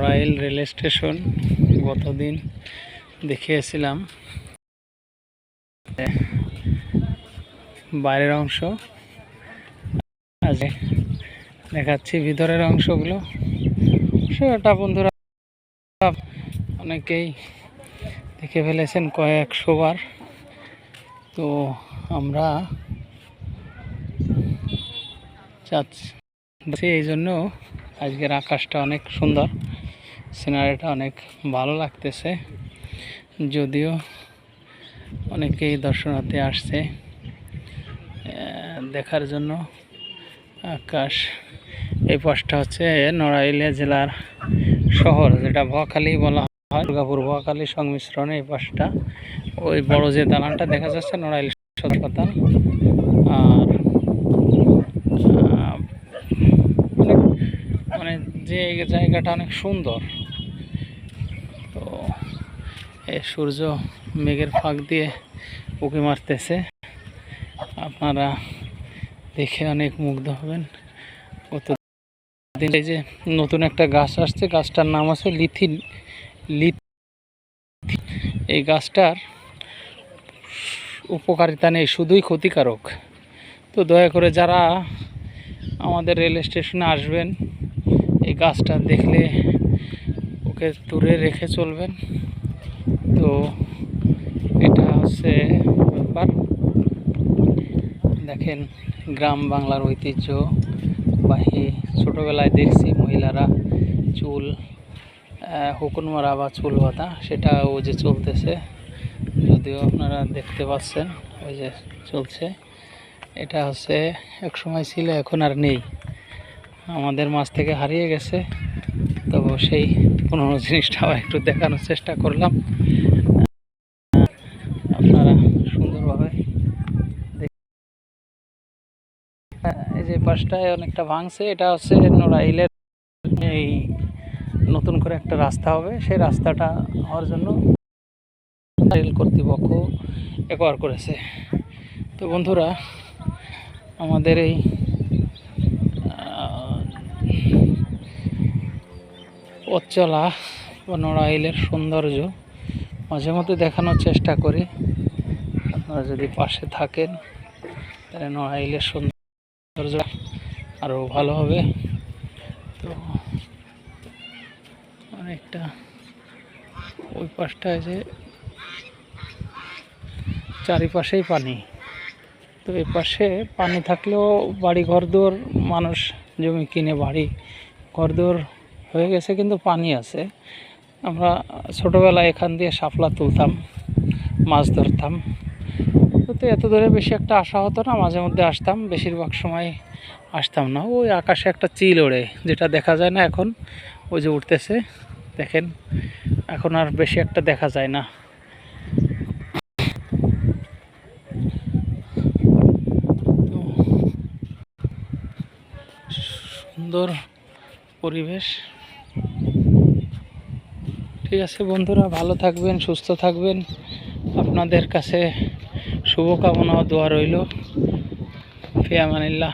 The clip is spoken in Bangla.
নড়াইল রেল স্টেশন গতদিন দেখিয়েছিলাম বাইরের অংশ, আজ দেখাচ্ছি ভিতরের অংশগুলো। সেটা বন্ধুরা অনেকেই দেখে ফেলেছেন কয়েকশো বার। তো আমরা চাচ্ছি এই জন্য আজকের আকাশটা অনেক সুন্দর, সিনারিটা অনেক ভালো লাগতেছে। যদিও অনেকেই দর্শনার্থী আসছে দেখার জন্য আকাশ। এই পাশটা হচ্ছে নড়াইল জেলার শহর, যেটা ভোয়াখালী বলা হয়, দুর্গাপুর ভোয়াখালী সংমিশ্রণে। এই পাশটা ওই বড় যে দালানটা দেখা যাচ্ছে নড়াইল হাসপাতাল। আর মানে যে জায়গাটা অনেক সুন্দর। তো এই সূর্য মেঘের ফাঁক দিয়ে উঁকি মারতেছে, আপনারা দেখে অনেক মুগ্ধ হবেন। এই যে নতুন একটা গাছ আসছে, গাছটার নাম আছে লিথি। এই গাছটার উপকারিতা নেই, শুধুই ক্ষতিকারক। তো দয়া করে যারা আমাদের রেল স্টেশনে আসবেন, এই গাছটা দেখলে ওকে দূরে রেখে চলবেন। তো এটা হচ্ছে ব্যাপার। দেখেন, গ্রাম বাংলার ঐতিহ্যবাহী। ছোটোবেলায় দেখছি মহিলারা চুল হুকুন মারা বা চুল বাঁধা, সেটা ও যে চলতেছে, যদিও আপনারা দেখতে পাচ্ছেন ওই যে চলছে। এটা হচ্ছে এক সময় ছিল, এখন আর নেই, আমাদের মাঝ থেকে হারিয়ে গেছে। তো সেই পুরনো জিনিসটা একটু দেখানোর চেষ্টা করলাম, আপনারা সুন্দরভাবে। এই যে পাশটায় অনেকটা ভাঙছে, এটা হচ্ছে নড়াইলের এই নতুন করে একটা রাস্তা হবে, সেই রাস্তাটা হওয়ার জন্য রেল কর্তৃপক্ষ একোয়ার করেছে। তো বন্ধুরা, আমাদের এই পথ চলা বা নড়াইলের সৌন্দর্য মাঝে মধ্যে দেখানোর চেষ্টা করি। আপনারা যদি পাশে থাকেন তাহলে নড়াইলের সৌন্দর্য আরও ভালো হবে। তো অনেকটা ওই পাশটায় যে চারিপাশেই পানি। তো এই পাশে পানি থাকলেও বাড়ি ঘরদোর, মানুষ জমি কিনে বাড়ি ঘরদোর হয়ে গেছে, কিন্তু পানি আছে। আমরা ছোটোবেলায় এখান দিয়ে শাপলা তুলতাম, মাছ ধরতাম। তো এত দূরে বেশি একটা আসা হতো না, মাঝে মধ্যে আসতাম, বেশিরভাগ সময় আসতাম না। ওই আকাশে একটা চিল ওড়ে, যেটা দেখা যায় না এখন, ওই যে উঠতেছে দেখেন, এখন আর বেশি একটা দেখা যায় না। সুন্দর পরিবেশ। ঠিক আছে বন্ধুরা, ভালো থাকবেন, সুস্থ থাকবেন। আপনাদের কাছে শুভকামনা ও দোয়া রইল। ফি আমানিল্লাহ।